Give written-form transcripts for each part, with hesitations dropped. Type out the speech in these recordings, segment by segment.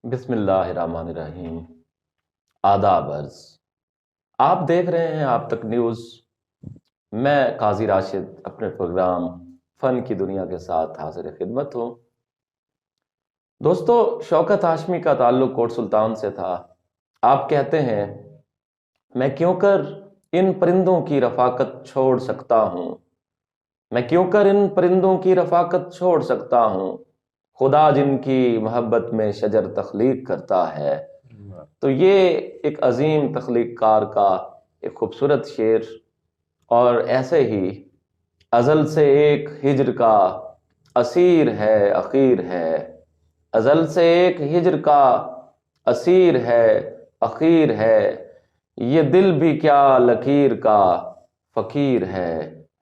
بسم اللہ الرحمن الرحیم۔ آداب عرض، آپ دیکھ رہے ہیں آپ تک نیوز۔ میں قاضی راشد اپنے پروگرام فن کی دنیا کے ساتھ حاضر خدمت ہوں۔ دوستو، شوکت ہاشمی کا تعلق کوٹ سلطان سے تھا۔ آپ کہتے ہیں میں کیوں کر ان پرندوں کی رفاقت چھوڑ سکتا ہوں، میں کیوں کر ان پرندوں کی رفاقت چھوڑ سکتا ہوں، خدا جن کی محبت میں شجر تخلیق کرتا ہے۔ تو یہ ایک عظیم تخلیق کار کا ایک خوبصورت شعر، اور ایسے ہی ازل سے ایک ہجر کا اسیر ہے اخیر ہے، ازل سے ایک ہجر کا اسیر ہے اخیر ہے، یہ دل بھی کیا لکیر کا فقیر ہے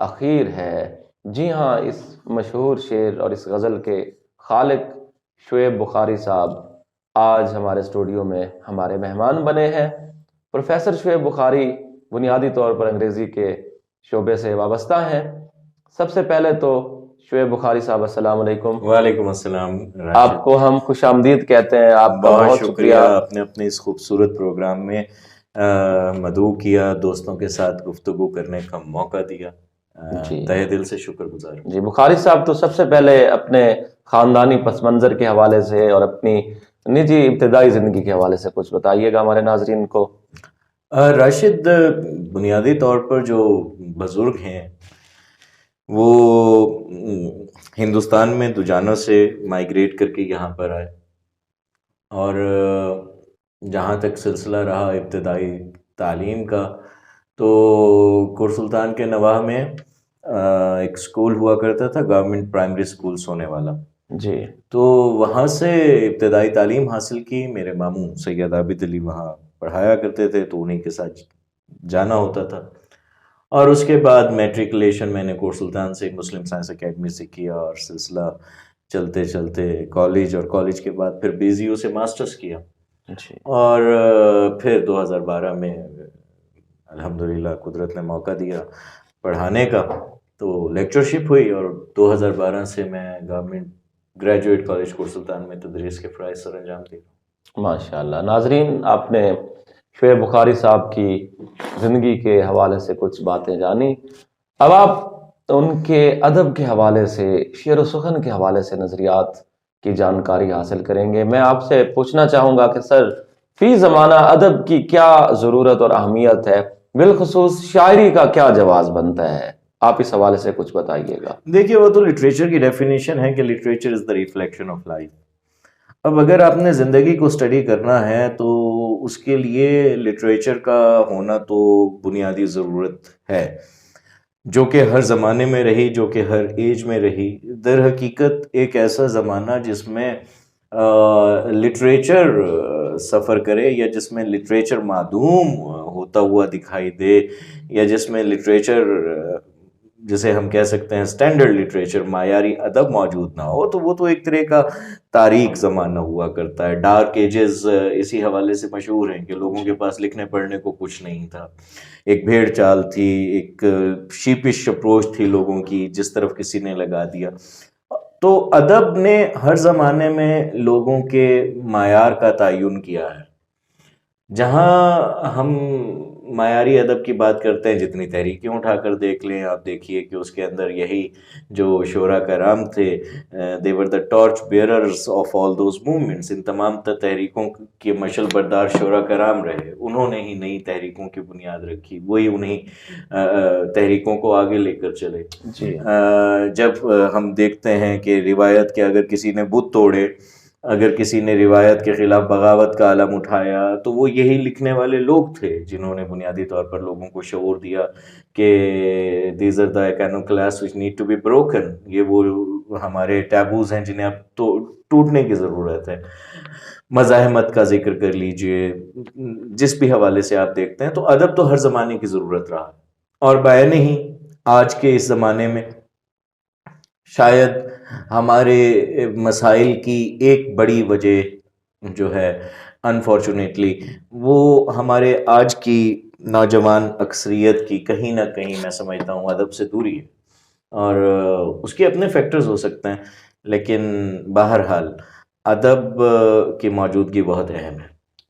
اخیر ہے۔ جی ہاں، اس مشہور شعر اور اس غزل کے خالق شعیب بخاری صاحب آج ہمارے اسٹوڈیو میں ہمارے مہمان بنے ہیں۔ پروفیسر شعیب بخاری بنیادی طور پر انگریزی کے شعبے سے وابستہ ہیں۔ سب سے پہلے تو شعیب بخاری صاحب، السلام علیکم۔ وعلیکم السلام راشد، آپ کو ہم خوش آمدید کہتے ہیں، آپ کا بہت شکریہ۔ آپ نے اپنے اس خوبصورت پروگرام میں مدعو کیا، دوستوں کے ساتھ گفتگو کرنے کا موقع دیا، جی تہہ دل سے شکر گزار ہوں۔ جی بخاری صاحب، تو سب سے پہلے اپنے خاندانی پس منظر کے حوالے سے اور اپنی نجی ابتدائی زندگی کے حوالے سے کچھ بتائیے گا ہمارے ناظرین کو۔ راشد، بنیادی طور پر جو بزرگ ہیں وہ ہندوستان میں دجانوں سے مائیگریٹ کر کے یہاں پر آئے، اور جہاں تک سلسلہ رہا ابتدائی تعلیم کا تو کوٹ سلطان کے نواح میں ایک اسکول ہوا کرتا تھا، گورنمنٹ پرائمری اسکول سونے والا، جی تو وہاں سے ابتدائی تعلیم حاصل کی۔ میرے ماموں سید عابد علی وہاں پڑھایا کرتے تھے تو انہیں کے ساتھ جانا ہوتا تھا، اور اس کے بعد میٹریکولیشن میں نے کوٹ سلطان سے مسلم سائنس اکیڈمی سے کیا، اور سلسلہ چلتے چلتے کالج، اور کالج کے بعد پھر بی زی یو سے ماسٹرز کیا، جی اور پھر 2012 میں الحمدللہ قدرت نے موقع دیا پڑھانے کا، تو لیکچرشپ ہوئی، اور 2012 سے میں گورنمنٹ گریجویٹ کالج کوٹ سلطان میں تدریس کے فرائض سر انجام دے رہا ہوں۔ ماشاء اللہ۔ ناظرین، آپ نے شعیب بخاری صاحب کی زندگی کے حوالے سے کچھ باتیں جانی، اب آپ ان کے ادب کے حوالے سے، شعر و سخن کے حوالے سے نظریات کی جانکاری حاصل کریں گے۔ میں آپ سے پوچھنا چاہوں گا کہ سر، فی زمانہ ادب کی کیا ضرورت اور اہمیت ہے، بالخصوص شاعری کا کیا جواز بنتا ہے؟ آپ اس حوالے سے کچھ بتائیے گا۔ دیکھیے، وہ تو لٹریچر کی ڈیفینیشن ہے کہ literature is the reflection of life. اب اگر آپ نے زندگی کو اسٹڈی کرنا ہے تو اس کے لیے لٹریچر کا ہونا تو بنیادی ضرورت ہے، جو کہ ہر زمانے میں رہی، جو کہ ہر ایج میں رہی۔ در حقیقت ایک ایسا زمانہ جس میں لٹریچر سفر کرے، یا جس میں لٹریچر معدوم ہوتا ہوا دکھائی دے، یا جس میں لٹریچر جسے ہم کہہ سکتے ہیں اسٹینڈرڈ لٹریچر، معیاری ادب موجود نہ ہو، تو وہ تو ایک طرح کا تاریک زمانہ ہوا کرتا ہے۔ ڈارک ایجز اسی حوالے سے مشہور ہیں کہ لوگوں کے پاس لکھنے پڑھنے کو کچھ نہیں تھا، ایک بھیڑ چال تھی، ایک شیپش اپروچ تھی لوگوں کی، جس طرف کسی نے لگا دیا۔ تو ادب نے ہر زمانے میں لوگوں کے معیار کا تعین کیا ہے۔ جہاں ہم معیاری ادب کی بات کرتے ہیں، جتنی تحریکیں اٹھا کر دیکھ لیں، آپ دیکھیے کہ اس کے اندر یہی جو شعراء کرام تھے، they were the torch bearers of all those movements، ان تمام تحریکوں کے مشعل بردار شعراء کرام رہے، انہوں نے ہی نئی تحریکوں کی بنیاد رکھی، وہی انہیں تحریکوں کو آگے لے کر چلے۔ جی جب ہم دیکھتے ہیں کہ روایت کے اگر کسی نے بت توڑے، اگر کسی نے روایت کے خلاف بغاوت کا علم اٹھایا، تو وہ یہی لکھنے والے لوگ تھے جنہوں نے بنیادی طور پر لوگوں کو شعور دیا کہ these are the iconoclasts which need to be broken، یہ وہ ہمارے ٹیبوز ہیں جنہیں اب تو ٹوٹنے کی ضرورت ہے۔ مزاحمت کا ذکر کر لیجئے، جس بھی حوالے سے آپ دیکھتے ہیں، تو ادب تو ہر زمانے کی ضرورت رہا، اور بعین ہی آج کے اس زمانے میں شاید ہمارے مسائل کی ایک بڑی وجہ جو ہے انفارچونیٹلی وہ ہمارے آج کی نوجوان اکثریت کی کہیں نہ کہیں میں سمجھتا ہوں ادب سے دوری ہے، اور اس کے اپنے فیکٹرز ہو سکتے ہیں، لیکن بہرحال ادب کی موجودگی بہت اہم ہے.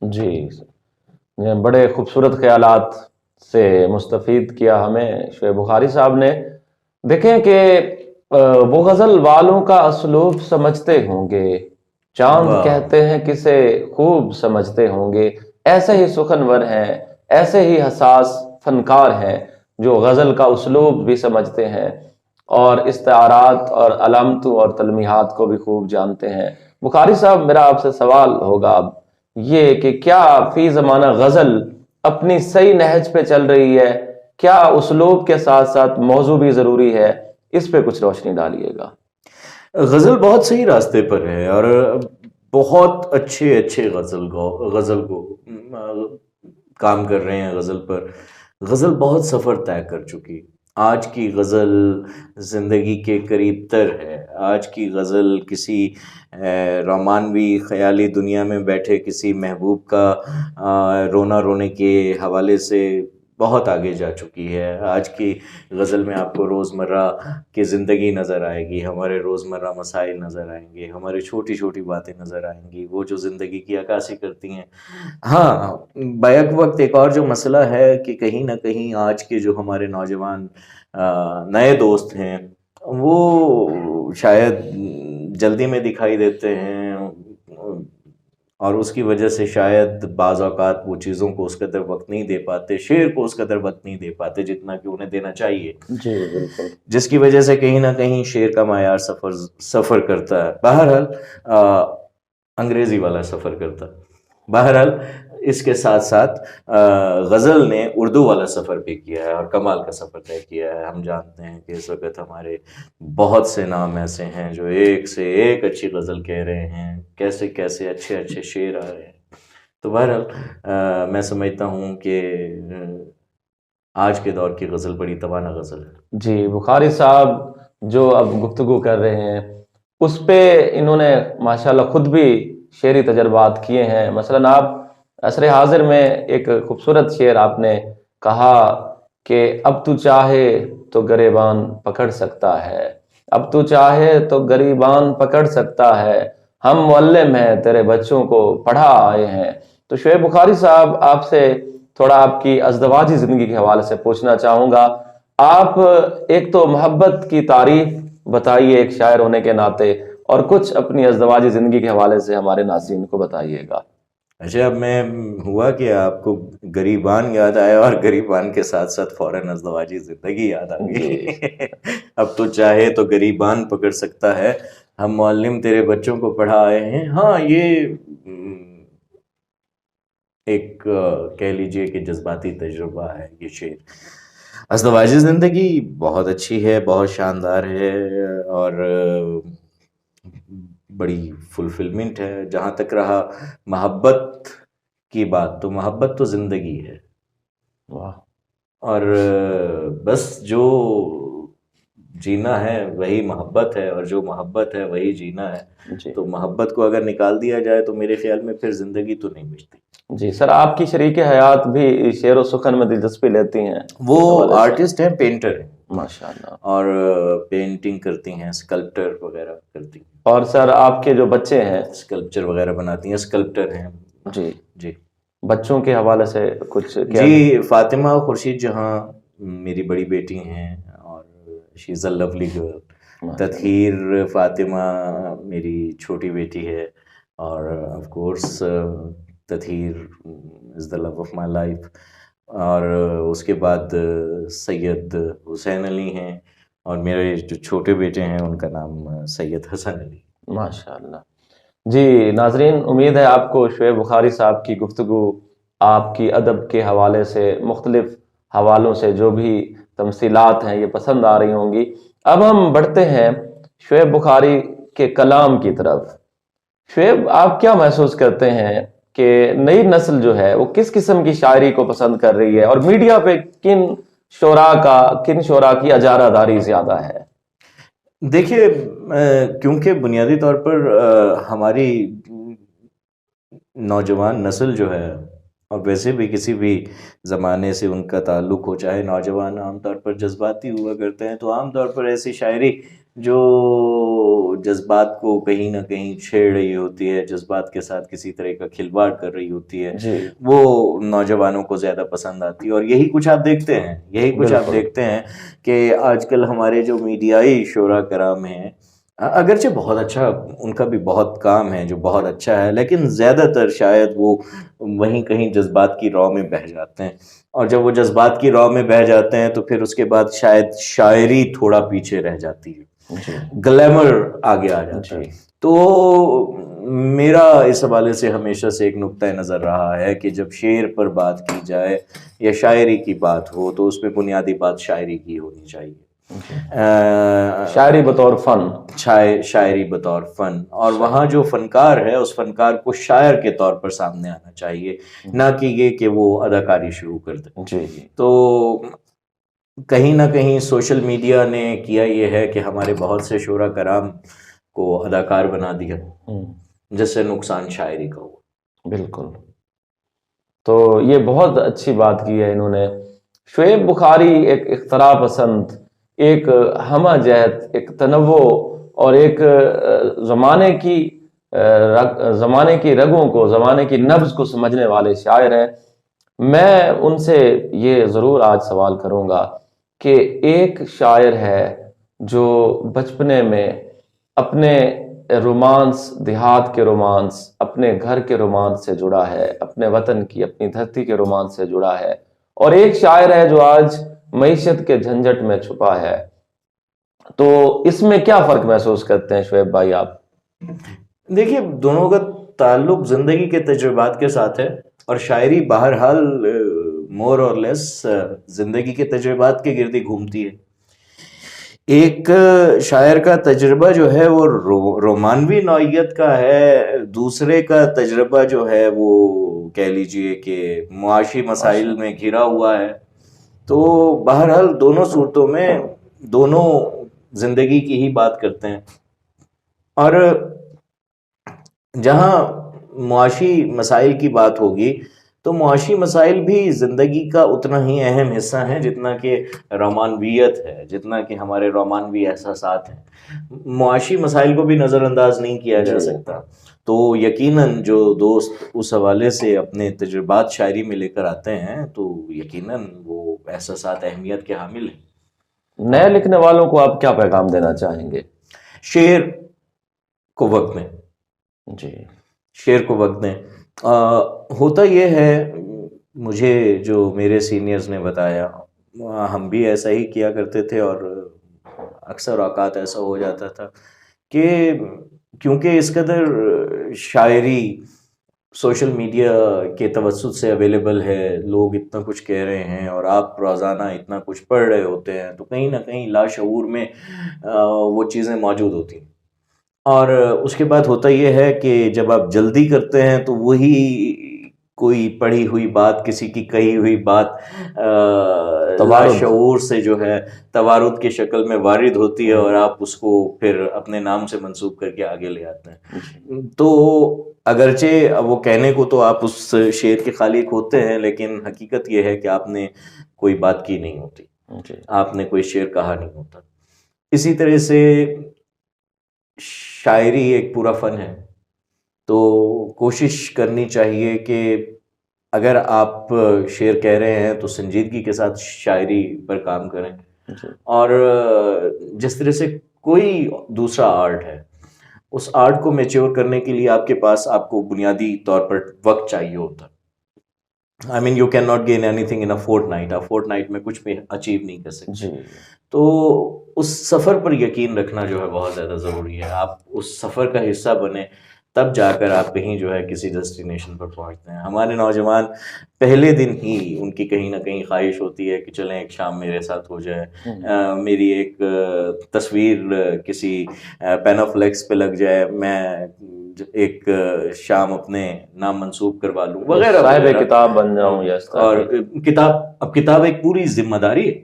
جی، بڑے خوبصورت خیالات سے مستفید کیا ہمیں شعیب بخاری صاحب نے. دیکھیں کہ وہ غزل والوں کا اسلوب سمجھتے ہوں گے، چاند واہ. کہتے ہیں کسے خوب سمجھتے ہوں گے. ایسے ہی سخنور ہیں، ایسے ہی حساس فنکار ہیں جو غزل کا اسلوب بھی سمجھتے ہیں اور استعارات اور علامتوں اور تلمیحات کو بھی خوب جانتے ہیں. بخاری صاحب، میرا آپ سے سوال ہوگا اب یہ کہ کیا فی زمانہ غزل اپنی صحیح نہج پہ چل رہی ہے؟ کیا اسلوب کے ساتھ ساتھ موضوع بھی ضروری ہے؟ اس پہ کچھ روشنی ڈالیے گا. غزل بہت صحیح راستے پر ہے اور بہت اچھے غزل کو کام کر رہے ہیں غزل پر. غزل بہت سفر طے کر چکی. آج کی غزل زندگی کے قریب تر ہے. آج کی غزل کسی رومانوی خیالی دنیا میں بیٹھے کسی محبوب کا رونا رونے کے حوالے سے بہت آگے جا چکی ہے. آج کی غزل میں آپ کو روزمرہ کی زندگی نظر آئے گی، ہمارے روزمرہ مسائل نظر آئیں گے، ہماری چھوٹی چھوٹی باتیں نظر آئیں گی، وہ جو زندگی کی عکاسی کرتی ہیں. ہاں، بیک وقت ایک اور جو مسئلہ ہے کہ کہیں نہ کہیں آج کے جو ہمارے نوجوان نئے دوست ہیں وہ شاید جلدی میں دکھائی دیتے ہیں اور اس کی وجہ سے شاید بعض اوقات وہ چیزوں کو اس قدر وقت نہیں دے پاتے، شعر کو اس قدر وقت نہیں دے پاتے جتنا کہ انہیں دینا چاہیے. جی بالکل. جس کی وجہ سے کہیں نہ کہیں شعر کا معیار سفر کرتا ہے. بہرحال انگریزی والا سفر کرتا ہے. بہرحال اس کے ساتھ ساتھ غزل نے اردو والا سفر بھی کیا ہے اور کمال کا سفر طے کیا ہے. ہم جانتے ہیں کہ اس وقت ہمارے بہت سے نام ایسے ہیں جو ایک سے ایک اچھی غزل کہہ رہے ہیں، کیسے کیسے اچھے شعر آ رہے ہیں. تو بہرحال میں سمجھتا ہوں کہ آج کے دور کی غزل بڑی توانا غزل ہے. جی، بخاری صاحب جو اب گفتگو کر رہے ہیں اس پہ انہوں نے ماشاءاللہ خود بھی شعری تجربات کیے ہیں. مثلا آپ عصر حاضر میں ایک خوبصورت شعر آپ نے کہا کہ اب تو چاہے تو گریبان پکڑ سکتا ہے، اب تو چاہے تو گریبان پکڑ سکتا ہے، ہم معلم ہیں تیرے بچوں کو پڑھا آئے ہیں. تو شعیب بخاری صاحب، آپ سے تھوڑا آپ کی ازدواجی زندگی کے حوالے سے پوچھنا چاہوں گا. آپ ایک تو محبت کی تعریف بتائیے ایک شاعر ہونے کے ناطے، اور کچھ اپنی ازدواجی زندگی کے حوالے سے ہمارے ناظرین کو بتائیے گا. اچھا، اب میں ہوا کہ آپ کو گریبان یاد آیا اور گریبان کے ساتھ ساتھ فوراً ازدواجی زندگی یاد آ گئی. اب تو چاہے تو گریبان پکڑ سکتا ہے، ہم معلم تیرے بچوں کو پڑھا آئے ہیں. ہاں، یہ ایک کہہ لیجئے کہ جذباتی تجربہ ہے. یہ شعر ازدواجی زندگی بہت اچھی ہے، بہت شاندار ہے اور بڑی فلفلمنٹ ہے. جہاں تک رہا محبت کی بات، تو محبت تو زندگی ہے. واہ. اور بس جو جینا ہے وہی محبت ہے اور جو محبت ہے وہی جینا ہے. جی تو محبت کو اگر نکال دیا جائے تو میرے خیال میں پھر زندگی تو نہیں بچتی. جی سر، آپ کی شریک حیات بھی شعر و سخن میں دلچسپی لیتی ہیں؟ وہ آرٹسٹ ہیں، پینٹر ہیں ماشاءاللہ، اور پینٹنگ کرتی ہیں، اسکلپٹر وغیرہ کرتی ہیں. اور سر آپ کے جو بچے ہیں اسکلپچر وغیرہ بناتی ہیں، اسکلپٹر ہیں. جی جی بچوں کے حوالے سے کچھ کیا؟ جی، فاطمہ خورشید جہاں میری بڑی بیٹی ہیں اور she is a lovely girl. Tatheer Fatima میری چھوٹی بیٹی ہے اور of course Tatheer is the love of my life. اور اس کے بعد سید حسین علی ہیں اور میرے جو چھوٹے بیٹے ہیں ان کا نام سید حسن علی. ماشاءاللہ. جی ناظرین، امید ہے آپ کو شعیب بخاری صاحب کی گفتگو آپ کی ادب کے حوالے سے مختلف حوالوں سے جو بھی تمثیلات ہیں یہ پسند آ رہی ہوں گی. اب ہم بڑھتے ہیں شعیب بخاری کے کلام کی طرف. شعیب، آپ کیا محسوس کرتے ہیں کہ نئی نسل جو ہے وہ کس قسم کی شاعری کو پسند کر رہی ہے اور میڈیا پہ کن شعراء کی اجارہ داری زیادہ ہے؟ دیکھیے، کیونکہ بنیادی طور پر ہماری نوجوان نسل جو ہے، اور ویسے بھی کسی بھی زمانے سے ان کا تعلق ہو، چاہے نوجوان عام طور پر جذباتی ہوا کرتے ہیں، تو عام طور پر ایسی شاعری جو جذبات کو کہیں نہ کہیں چھیڑ رہی ہوتی ہے, جذبات کے ساتھ کسی طرح کا کھلواڑ کر رہی ہوتی ہے, جی وہ نوجوانوں کو زیادہ پسند آتی ہے. اور یہی کچھ آپ دیکھتے ہیں, یہی کچھ آپ دیکھتے ہیں کہ آج کل ہمارے جو میڈیائی شعراء کرام ہیں, اگرچہ بہت اچھا, ان کا بھی بہت کام ہے جو بہت اچھا ہے, لیکن زیادہ تر شاید وہ وہیں کہیں جذبات کی راہ میں بہہ جاتے ہیں. اور جب وہ جذبات کی راہ میں بہہ جاتے ہیں تو پھر اس کے بعد شاید شاعری تھوڑا پیچھے رہ جاتی ہے, گلیمر آگے آ جاتا ہے. تو میرا اس حوالے سے ہمیشہ سے ایک نقطۂ نظر رہا ہے کہ جب شعر پر بات کی جائے یا شاعری کی بات ہو تو اس میں بنیادی بات شاعری کی ہونی چاہیے. شاعری بطور فن, شاعری بطور فن, اور وہاں جو فنکار ہے اس فنکار کو شاعر کے طور پر سامنے آنا چاہیے, نہ کہ یہ کہ وہ اداکاری شروع کر دے. جی تو کہیں نہ کہیں سوشل میڈیا نے کیا یہ ہے کہ ہمارے بہت سے شعراء کرام کو اداکار بنا دیا, جس سے نقصان شاعری کا ہوا. بالکل. تو یہ بہت اچھی بات کی ہے انہوں نے. شعیب بخاری ایک اختراع پسند, ایک ہمہ جہت, ایک تنوع اور ایک زمانے کی رگوں کو, زمانے کی نبض کو سمجھنے والے شاعر ہیں. میں ان سے یہ ضرور آج سوال کروں گا کہ ایک شاعر ہے جو بچپنے میں اپنے رومانس, دیہات کے رومانس, اپنے گھر کے رومانس سے جڑا ہے, اپنے وطن کی, اپنی دھرتی کے رومانس سے جڑا ہے, اور ایک شاعر ہے جو آج معیشت کے جھنجٹ میں چھپا ہے. تو اس میں کیا فرق محسوس کرتے ہیں شعیب بھائی آپ؟ دیکھیے, دونوں کا تعلق زندگی کے تجربات کے ساتھ ہے, اور شاعری بہرحال مور اور لیس زندگی کے تجربات کے گردی گھومتی ہے. ایک شاعر کا تجربہ جو ہے وہ رومانوی نوعیت کا ہے, دوسرے کا تجربہ جو ہے وہ کہہ لیجئے کہ معاشی مسائل میں گھرا ہوا ہے. تو بہرحال دونوں صورتوں میں دونوں زندگی کی ہی بات کرتے ہیں, اور جہاں معاشی مسائل کی بات ہوگی تو معاشی مسائل بھی زندگی کا اتنا ہی اہم حصہ ہیں جتنا کہ رومانویت ہے, جتنا کہ ہمارے رومانوی احساسات ہیں. معاشی مسائل کو بھی نظر انداز نہیں کیا جا سکتا. تو یقیناً جو دوست اس حوالے سے اپنے تجربات شاعری میں لے کر آتے ہیں تو یقیناً وہ احساسات اہمیت کے حامل ہیں. نئے لکھنے والوں کو آپ کیا پیغام دینا چاہیں گے؟ شعر کو وقت دیں. جی, شعر کو وقت دیں. ہوتا یہ ہے, مجھے جو میرے سینئرز نے بتایا, ہم بھی ایسا ہی کیا کرتے تھے, اور اکثر اوقات ایسا ہو جاتا تھا کہ کیونکہ اس قدر شاعری سوشل میڈیا کے توسط سے اویلیبل ہے, لوگ اتنا کچھ کہہ رہے ہیں اور آپ روزانہ اتنا کچھ پڑھ رہے ہوتے ہیں, تو کہیں نہ کہیں لاشعور میں وہ چیزیں موجود ہوتی ہیں. اور اس کے بعد ہوتا یہ ہے کہ جب آپ جلدی کرتے ہیں تو وہی کوئی پڑھی ہوئی بات, کسی کی کہی ہوئی بات لاشعور سے جو ہے توارد کی شکل میں وارد ہوتی ہے, اور آپ اس کو پھر اپنے نام سے منسوب کر کے آگے لے آتے ہیں. تو اگرچہ وہ کہنے کو تو آپ اس شعر کے خالق ہوتے ہیں, لیکن حقیقت یہ ہے کہ آپ نے کوئی بات کی نہیں ہوتی, آپ نے کوئی شعر کہا نہیں ہوتا. اسی طرح سے شاعری ایک پورا فن ہے, تو کوشش کرنی چاہیے کہ اگر آپ شعر کہہ رہے ہیں تو سنجیدگی کے ساتھ شاعری پر کام کریں. اور جس طرح سے کوئی دوسرا آرٹ ہے, اس آرٹ کو میچور کرنے کے لیے آپ کے پاس آپ کو بنیادی طور پر وقت چاہیے ہوتا. I mean, you cannot gain anything in a fortnight. آپ فورٹ میں کچھ بھی اچیو نہیں کر سکتے. تو اس سفر پر یقین رکھنا جو ہے بہت زیادہ ضروری ہے. آپ اس سفر کا حصہ بنیں, تب جا کر آپ کہیں جو ہے کسی ڈیسٹینیشن پر پہنچتے ہیں. ہمارے نوجوان پہلے دن ہی ان کی کہیں نہ کہیں خواہش ہوتی ہے کہ چلیں ایک شام میرے ساتھ ہو جائے, میری ایک تصویر کسی پینوفلیکس پہ لگ جائے, میں ایک شام اپنے نام منسوب کروا لوں وغیرہ, صاحب کتاب بن جاؤں. اور کتاب ایک پوری ذمہ داری ہے,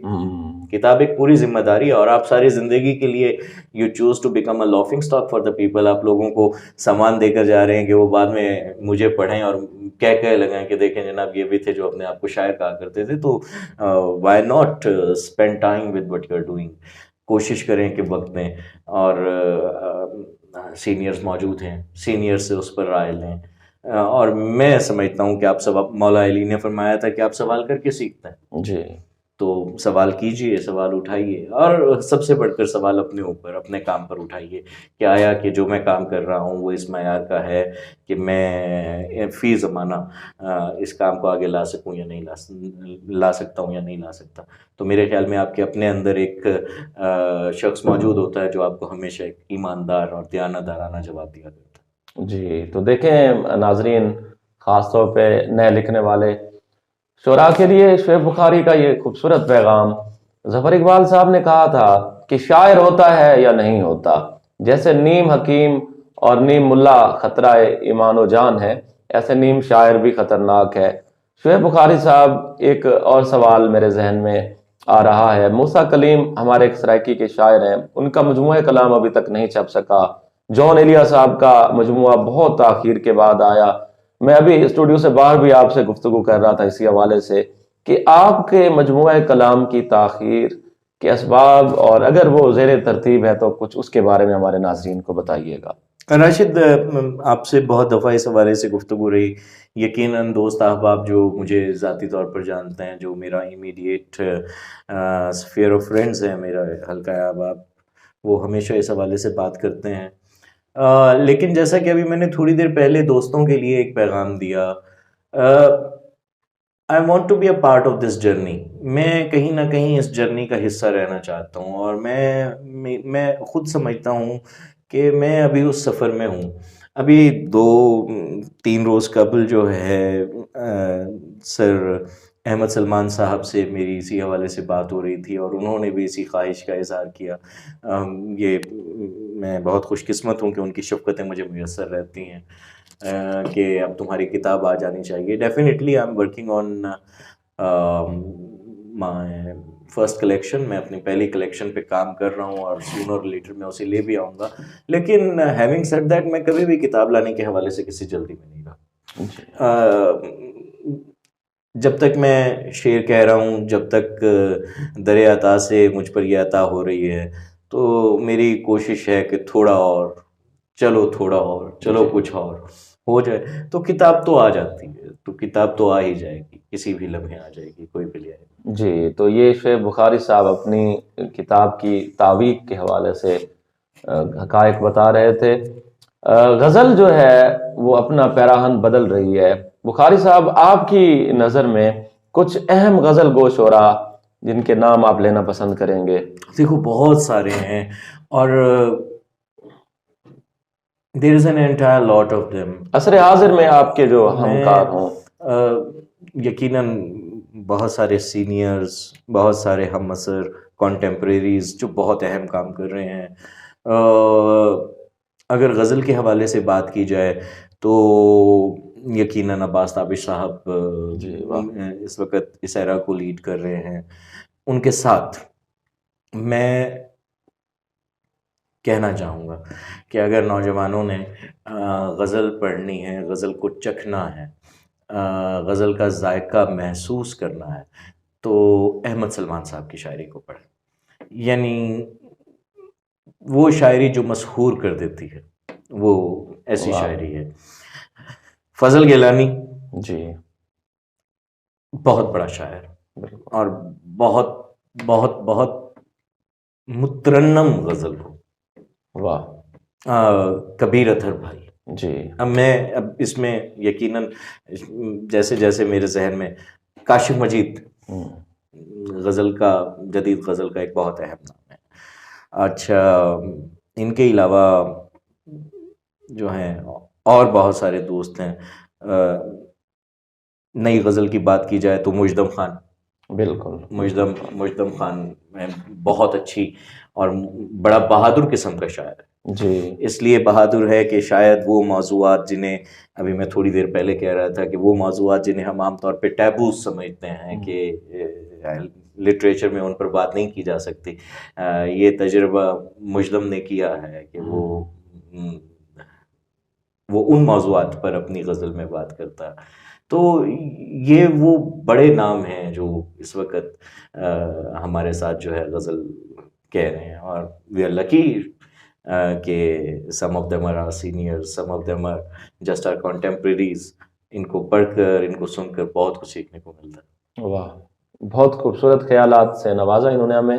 کتاب ایک پوری ذمہ داری ہے, اور آپ ساری زندگی کے لیے you choose to become a laughing stock for the people. آپ لوگوں کو سامان دے کر جا رہے ہیں کہ وہ بعد میں مجھے پڑھیں اور کہہ لگائیں کہ دیکھیں جناب یہ بھی تھے جو اپنے آپ کو شاعر کہا کرتے تھے. تو why not spend time with what you are doing. کوشش کریں کہ وقت دیں، اور سینئرز موجود ہیں، سینئر سے اس پر رائے لیں. اور میں سمجھتا ہوں کہ آپ مولا علی نے فرمایا تھا کہ آپ سوال کر کے سیکھتے ہیں. جی تو سوال کیجئے، سوال اٹھائیے، اور سب سے بڑھ کر سوال اپنے اوپر، اپنے کام پر اٹھائیے کہ آیا کہ جو میں کام کر رہا ہوں وہ اس معیار کا ہے کہ میں فی زمانہ اس کام کو آگے لا سکوں یا نہیں لا سکتا ہوں یا نہیں لا سکتا. تو میرے خیال میں آپ کے اپنے اندر ایک شخص موجود ہوتا ہے جو آپ کو ہمیشہ ایک ایماندار اور دیانتدارانہ جواب دیا کرتا ہے. جی. تو دیکھیں ناظرین، خاص طور پہ نئے لکھنے والے شعراء کے لیے شعیب بخاری کا یہ خوبصورت پیغام. ظفر اقبال صاحب نے کہا تھا کہ شاعر ہوتا ہے یا نہیں ہوتا، جیسے نیم حکیم اور نیم ملا خطرہ ایمان و جان ہے، ایسے نیم شاعر بھی خطرناک ہے. شعیب بخاری صاحب، ایک اور سوال میرے ذہن میں آ رہا ہے. موسیٰ کلیم ہمارے ایک سرائکی کے شاعر ہیں، ان کا مجموعہ کلام ابھی تک نہیں چھپ سکا. جون ایلیا صاحب کا مجموعہ بہت تاخیر کے بعد آیا. میں ابھی اسٹوڈیو سے باہر بھی آپ سے گفتگو کر رہا تھا اسی حوالے سے کہ آپ کے مجموعہ کلام کی تاخیر کے اسباب، اور اگر وہ زیر ترتیب ہے تو کچھ اس کے بارے میں ہمارے ناظرین کو بتائیے گا. راشد، آپ سے بہت دفعہ اس حوالے سے گفتگو رہی. یقیناً دوست احباب جو مجھے ذاتی طور پر جانتے ہیں، جو میرا امیڈیٹ اسفیئر آف فرینڈز ہے، میرا حلقہ احباب، وہ ہمیشہ اس حوالے سے بات کرتے ہیں. لیکن جیسا کہ ابھی میں نے تھوڑی دیر پہلے دوستوں کے لیے ایک پیغام دیا، I want to be a part of this journey. میں کہیں نہ کہیں اس جرنی کا حصہ رہنا چاہتا ہوں، اور میں خود سمجھتا ہوں کہ میں ابھی اس سفر میں ہوں. ابھی 2-3 روز قبل جو ہے سر احمد سلمان صاحب سے میری اسی حوالے سے بات ہو رہی تھی، اور انہوں نے بھی اسی خواہش کا اظہار کیا. یہ میں بہت خوش قسمت ہوں کہ ان کی شفقتیں مجھے میسر رہتی ہیں کہ اب تمہاری کتاب آ جانی چاہیے. Definitely I am working on my first collection. میں اپنی پہلی کلیکشن پہ کام کر رہا ہوں، اور سونر اور لیٹر میں اسے لے بھی آؤں گا. لیکن ہیونگ سیڈ دیٹ، میں کبھی بھی کتاب لانے کے حوالے سے کسی جلدی میں نہیں رہا. جب تک میں شعر کہہ رہا ہوں، جب تک در عطا سے مجھ پر یہ عطا ہو رہی ہے، تو میری کوشش ہے کہ تھوڑا اور چلو کچھ اور ہو جائے. تو کتاب تو آ جاتی ہے، تو کتاب تو آ ہی جائے گی، کسی بھی لمحے آ جائے گی، کوئی بھی لے آئے گی. جی. تو یہ شعیب بخاری صاحب اپنی کتاب کی تعویق کے حوالے سے حقائق بتا رہے تھے. غزل جو ہے وہ اپنا پیراہن بدل رہی ہے. بخاری صاحب، آپ کی نظر میں کچھ اہم غزل گو شعراء جن کے نام آپ لینا پسند کریں گے؟ دیکھو بہت سارے ہیں، اور there is an entire lot of them. عصر حاضر میں آپ کے جو ہمکار ہوں. یقیناً بہت سارے سینئرز، بہت سارے ہم عصر کانٹمپریریز جو بہت اہم کام کر رہے ہیں. اگر غزل کے حوالے سے بات کی جائے تو یقیناً عباس تابش صاحب اس وقت اس ایرا کو لیڈ کر رہے ہیں. ان کے ساتھ میں کہنا چاہوں گا کہ اگر نوجوانوں نے غزل پڑھنی ہے، غزل کو چکھنا ہے، غزل کا ذائقہ محسوس کرنا ہے، تو احمد سلمان صاحب کی شاعری کو پڑھیں. یعنی وہ شاعری جو مسحور کر دیتی ہے، وہ ایسی شاعری ہے. فضل گیلانی جی بہت بڑا شاعر، اور بہت بہت بہت مترنم غزل ہو. واہ. کبیر اطہر بھائی. جی. اب اس میں یقیناً جیسے جیسے میرے ذہن میں کاشف مجید غزل کا، جدید غزل کا ایک بہت اہم نام ہے. اچھا، ان کے علاوہ جو ہیں اور بہت سارے دوست ہیں. نئی غزل کی بات کی جائے تو مجدم خان. بالکل. مجدم خان میں بہت اچھی اور بڑا بہادر قسم کا شاعر ہے. جی. اس لیے بہادر ہے کہ شاید وہ موضوعات جنہیں ابھی میں تھوڑی دیر پہلے کہہ رہا تھا کہ وہ موضوعات جنہیں ہم عام طور پہ ٹیبوز سمجھتے ہیں کہ لٹریچر میں ان پر بات نہیں کی جا سکتی، یہ تجربہ مجدم نے کیا ہے کہ وہ ان موضوعات پر اپنی غزل میں بات کرتا ہے. تو یہ وہ بڑے نام ہیں جو اس وقت ہمارے ساتھ جو ہے غزل کہہ رہے ہیں. اور وی آر لکی کہ some of them are are senior, some of them are just are contemporaries. ان کو پڑھ کر, ان کو سن کر بہت کچھ سیکھنے کو ملتا ہے. واہ, بہت خوبصورت خیالات سے نوازا انہوں نے ہمیں.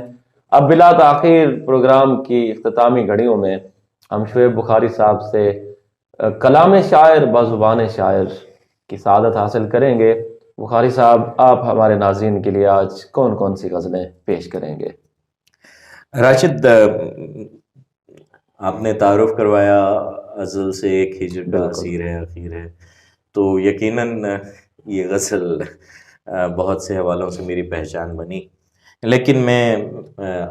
اب بلا تاخیر پروگرام کی اختتامی گھڑیوں میں ہم شعیب بخاری صاحب سے کلام شاعر بزبان شاعر کی سعادت حاصل کریں گے. بخاری صاحب, آپ ہمارے ناظرین کے لیے آج کون کون سی غزلیں پیش کریں گے؟ راشد, آپ نے تعارف کروایا ازل سے ایک ہجر کا اسیر ہے اخیر ہے, تو یقیناً یہ غزل بہت سے حوالوں سے میری پہچان بنی. لیکن میں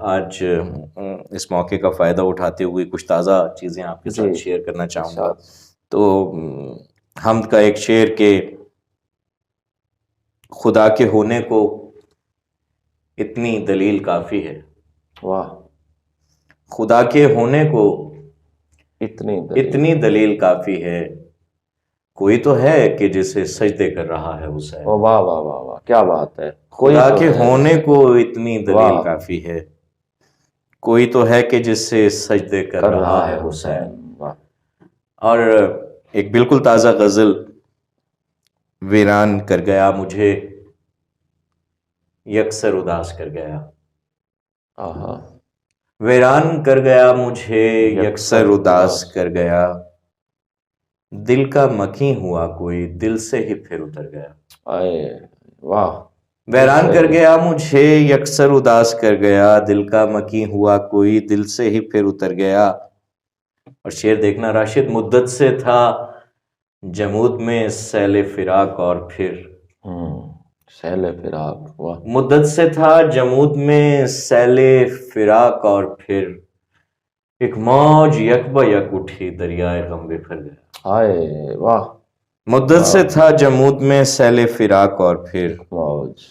آج اس موقع کا فائدہ اٹھاتے ہوئے کچھ تازہ چیزیں آپ کے ساتھ شیئر کرنا چاہوں گا. تو حمد کا ایک شعر کہ خدا کے ہونے کو اتنی دلیل کافی ہے. واہ, خدا کے ہونے کو اتنی دلیل کافی ہے, کوئی تو ہے کہ جسے سجدے کر رہا ہے حسین. واہ واہ واہ واہ, کیا بات ہے. خدا کے ہونے کو اتنی دلیل کافی ہے, کوئی تو ہے کہ جس سے سجدے کر رہا ہے حسین. اور ایک بالکل تازہ غزل, ویران کر گیا مجھے یکسر اداس کر گیا. ویران کر گیا مجھے یکسر اداس کر گیا, دل کا مکیں ہوا کوئی دل سے ہی پھر اتر گیا. واہ, ویران کر گیا مجھے یکسر اداس کر گیا, دل کا مکیں ہوا کوئی دل سے ہی پھر اتر گیا. اور شعر دیکھنا راشد, مدت سے تھا جمود میں سیل فراق اور پھر سیل فراق. واہ, مدت سے تھا جمود میں سیل فراق اور پھر ایک موج یک بہ یک اٹھی دریائے غم بکھر گیا. ہائے واہ, مدت سے تھا جمود میں سیل فراق اور پھر موج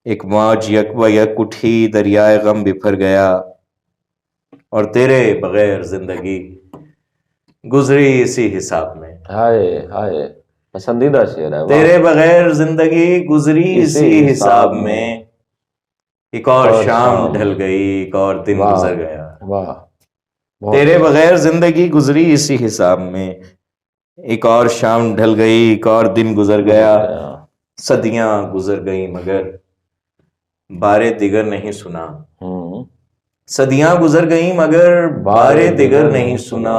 ایک موج یک بہ یک اٹھی دریائے غم بفر گیا. اور تیرے بغیر زندگی گزری اسی حساب میں. ہائے ہائے, پسندیدہ شعر ہے. تیرے بغیر زندگی گزری اسی حساب میں, ایک اور شام ڈھل گئی ایک اور دن گزر گیا. واہ, تیرے بغیر زندگی گزری اسی حساب میں, ایک اور شام ڈھل گئی ایک اور دن گزر گیا. صدیاں گزر گئیں مگر بارے دیگر نہیں سنا. صدیاں گزر گئیں مگر بارے دیگر نہیں سنا,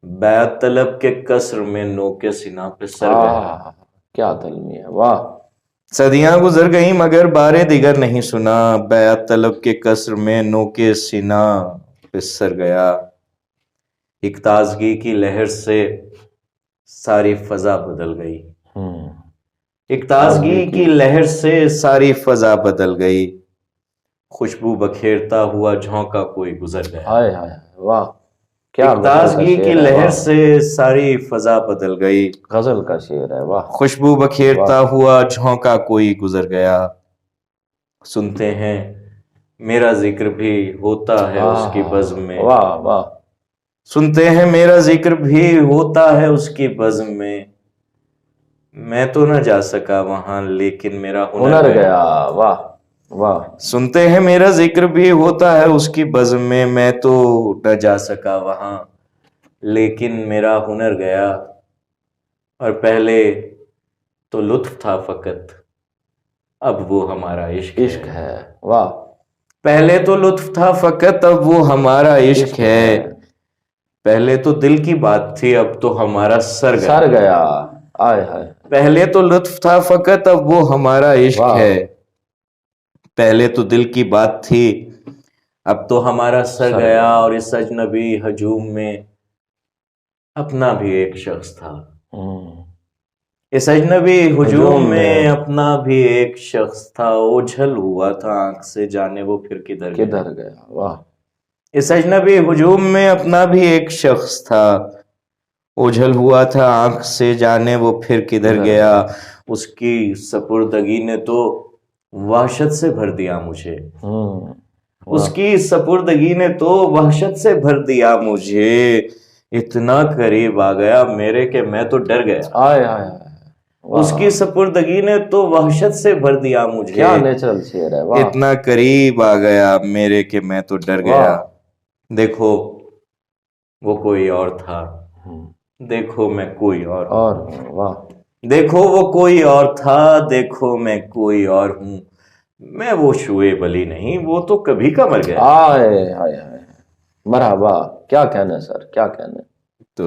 بیعت طلب کے قصر میں نو کے سینہ پہ سر گیا. کیا تلمی ہے. واہ, صدیاں گزر گئیں مگر بارے دیگر نہیں سنا, بیعت طلب کے قصر میں نو کے سینہ پہ سر گیا. ایک تازگی کی لہر سے ساری فضا بدل گئی. ایک تازگی کی لہر سے ساری فضا بدل گئی, خوشبو بکھیرتا ہوا جھونکا کوئی گزر گیا. ہائے ہائے واہ, کیا ایک تازگی کی لہر سے ساری فضا بدل گئی. غزل کا شعر ہے. واہ, خوشبو بکھیرتا ہوا جھونکا کوئی گزر گیا. سنتے ہیں میرا ذکر بھی ہوتا ہے اس کی بزم میں. واہ واہ, سنتے ہیں میرا ذکر بھی ہوتا ہے اس کی بزم میں, میں تو نہ جا سکا وہاں لیکن میرا ہنر گیا. واہ واہ, سنتے ہیں میرا ذکر بھی ہوتا ہے اس کی بزم میں تو نہ جا سکا وہاں لیکن میرا ہنر گیا. اور پہلے تو لطف تھا فقط اب وہ ہمارا عشق ہے. واہ, پہلے تو لطف تھا فقط اب وہ ہمارا عشق ہے. پہلے تو دل کی بات تھی اب تو ہمارا سر گیا. آئے ہائے, پہلے تو لطف تھا فقط اب وہ ہمارا عشق ہے. پہلے تو دل کی بات تھی اب تو ہمارا سر گیا. اور اس اجنبی ہجوم میں اپنا بھی ایک شخص تھا. اس اجنبی ہجوم میں اپنا بھی ایک شخص تھا. اوجھل ہوا تھا آنکھ سے جانے وہ پھر کدھر گیا. واہ, اس اجنبی ہجوم میں اپنا بھی ایک شخص تھا. اوجھل ہوا تھا آنکھ سے جانے وہ پھر کدھر گیا. اس کی سپردگی نے تو وحشت سے بھر دیا مجھے. اس کی سپردگی نے تو وحشت سے بھر دیا مجھے. اتنا قریب آ گیا میرے کہ میں تو ڈر گیا. آئے آئے, اس کی سپردگی نے تو وحشت سے بھر دیا مجھے، کیا نیچرل شعر ہے، واہ اتنا قریب آ گیا میرے کہ میں تو ڈر گیا، دیکھو وہ کوئی اور تھا، دیکھو میں کوئی اور ہوں، واہ دیکھو وہ کوئی اور تھا، دیکھو میں کوئی اور ہوں، میں وہ شعیب علی نہیں، وہ تو کبھی کا مر گیا۔ آئے ہائے ہائے، مرحبا، کیا کہنے سر، کیا کہنے۔ تو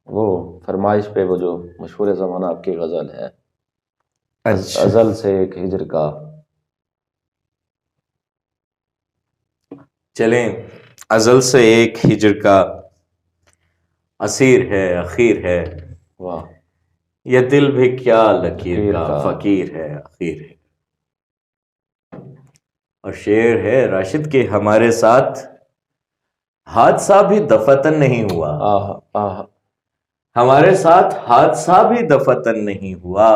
وہ فرمائش پہ وہ جو مشہور زمانہ آپ کی غزل ہے، اچھا ازل سے ایک ہجر کا، چلیں، ازل سے ایک ہجر کا اسیر ہے، اخیر ہے، واہ یہ دل بھی کیا لکیر کا فقیر ہے، اخیر ہے۔ اور شعر ہے راشد کے ہمارے ساتھ حادثہ بھی دفتن نہیں ہوا، آہ آہ، ہمارے ساتھ حادثہ بھی دفتن نہیں ہوا،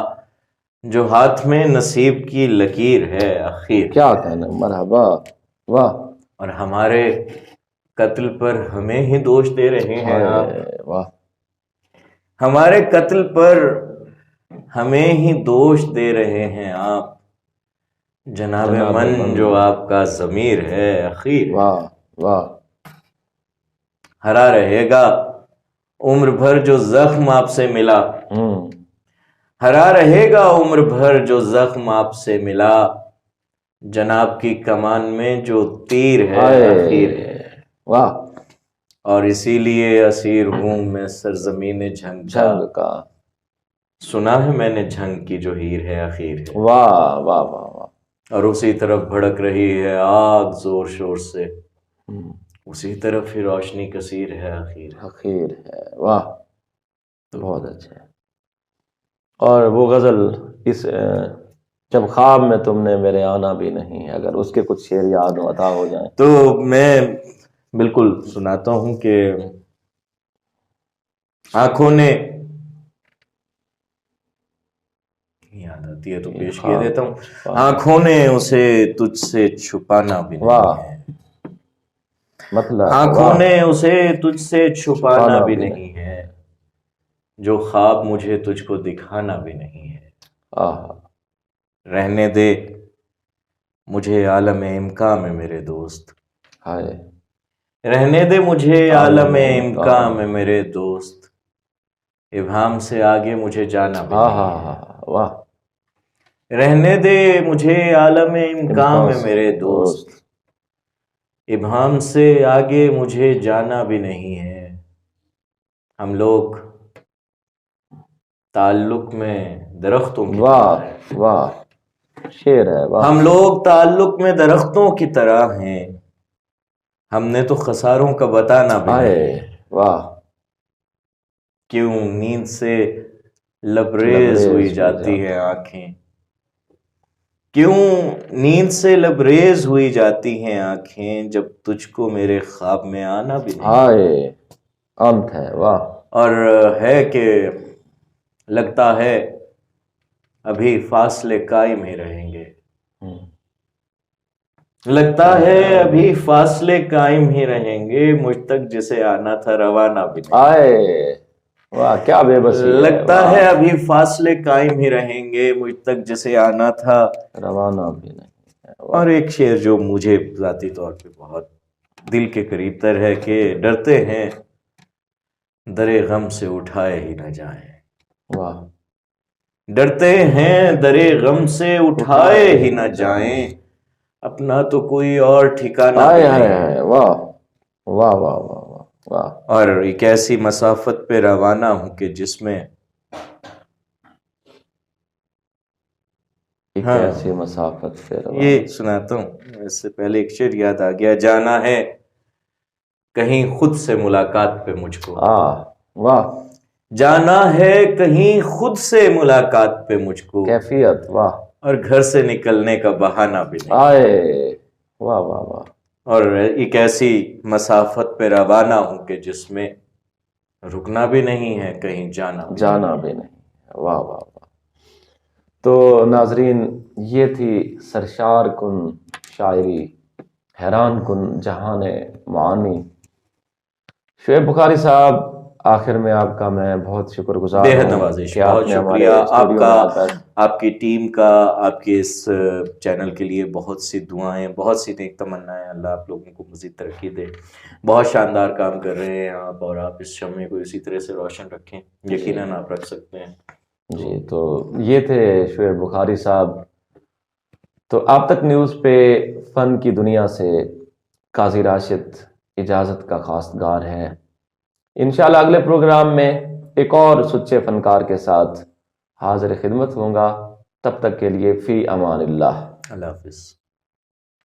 جو ہاتھ میں نصیب کی لکیر ہے، اخیر کیا کہنے، مرحبا، واہ، اور ہمارے قتل پر ہمیں ہی دوش دے رہے ہیں آپ، واہ، ہمارے قتل پر ہمیں ہی دوش دے رہے ہیں آپ، جناب من جو آپ کا ضمیر ہے، اخیر واہ واہ، ہرا رہے گا عمر بھر جو زخم آپ سے ملا، ہرا رہے گا عمر بھر جو زخم آپ سے ملا، جناب کی کمان میں جو تیر ہے، اخیر ہے، واہ، اور اسی لیے اسیر ہوں میں سرزمین جھنگ کا، سنا ہے میں نے جھنگ کی جو ہیر ہے، اخیر ہے، واہ واہ واہ واہ، اور اسی طرف بھڑک رہی ہے آگ زور شور سے، اسی طرف ہی روشنی کثیر ہے، اخیر ہے، واہ، بہت اچھا۔ اور وہ غزل اس جب خواب میں تم نے میرے آنا بھی نہیں، اگر اس کے کچھ شعر یاد ہو عطا ہو جائیں تو میں بالکل سناتا ہوں کہ آنکھوں نے یاد آتی ہے تو پیش کیے دیتا ہوں، آنکھوں نے اسے تجھ سے چھپانا بھی نہیں ہے، مطلب آنکھوں نے اسے تجھ سے چھپانا بھی نہیں ہے، جو خواب مجھے تجھ کو دکھانا بھی نہیں ہے، رہنے دے مجھے عالم امکان میں میرے دوست، رہنے دے مجھے عالم امکان میں میرے دوست، ابہام سے آگے مجھے جانا بھی نہیں ہے، واہ، رہنے دے مجھے عالم امکان میں میرے دوست، ابہام سے آگے مجھے جانا بھی نہیں ہے، ہم لوگ تعلق میں درختوں کی طرح ہیں، واہ، شعر ہے، واہ، ہم لوگ تعلق میں درختوں کی طرح ہیں، ہم نے تو خساروں کا بتانا بھی نہیں، واہ، کیوں نیند سے لبریز ہوئی جاتی ہے آنکھیں، کیوں نیند سے لبریز ہوئی جاتی ہیں آنکھیں، جب تجھ کو میرے خواب میں آنا بھی نہیں، انت ہے، واہ، اور ہے کہ لگتا ہے ابھی فاصلے قائم ہی رہیں گے، لگتا ہے ابھی فاصلے قائم ہی رہیں گے، مجھ تک جسے آنا تھا روانہ بھی نہیں، واہ، کیا بے بسی ہے، لگتا ہے ابھی فاصلے قائم ہی رہیں گے، مجھ تک جسے آنا تھا روانہ بھی نہیں۔ اور ایک شعر جو مجھے ذاتی طور پہ بہت دل کے قریب تر ہے کہ ڈرتے ہیں درے غم سے اٹھائے ہی نہ جائیں، واہ، ڈرتے ہیں درے غم سے اٹھائے ہی نہ جائیں، اپنا تو کوئی اور ٹھکانہ بھی نہیں ہے، واہ واہ واہ واہ واہ، اور ایک ایسی مسافت پہ روانہ ہوں کہ جس میں ایسی مسافت پہ یہ سناتا ہوں، اس سے پہلے ایک شعر یاد آ گیا، جانا ہے کہیں خود سے ملاقات پہ مجھ کو، واہ، جانا ہے کہیں خود سے ملاقات پہ مجھ کو، کیفیت، واہ، اور گھر سے نکلنے کا بہانہ بھی نہیں، واہ واہ واہ، اور ایک ایسی مسافت پہ روانہ ہوں کہ جس میں رکنا بھی نہیں ہے، کہیں جانا بھی نہیں، واہ واہ واہ۔ تو ناظرین، یہ تھی سرشار کن شاعری، حیران کن جہان معانی، شعیب بخاری صاحب آخر میں آپ کا میں بہت شکر گزار بے حد ہوں نوازش، کہ آپ بہت نے ہمارے شکریہ آپ اسٹوڈیو کا، میں آ کر آپ کی ٹیم کا، آپ کے اس چینل کے لیے بہت سی دعائیں، بہت سی نیک تمنائیں، اللہ آپ لوگوں کو مزید ترقی دے. بہت شاندار کام کر رہے ہیں آپ، اور آپ اس شمع کو اسی طرح سے روشن رکھیں، یقیناً آپ رکھ سکتے ہیں. جی. تو یہ تھے شعیب بخاری صاحب. تو آپ تک نیوز پہ فن کی دنیا سے قاضی راشد اجازت کا خواستگار ہے. انشاءاللہ اگلے پروگرام میں ایک اور سچے فنکار کے ساتھ حاضر خدمت ہوں گا. تب تک کے لیے فی امان اللہ. اللہ حافظ.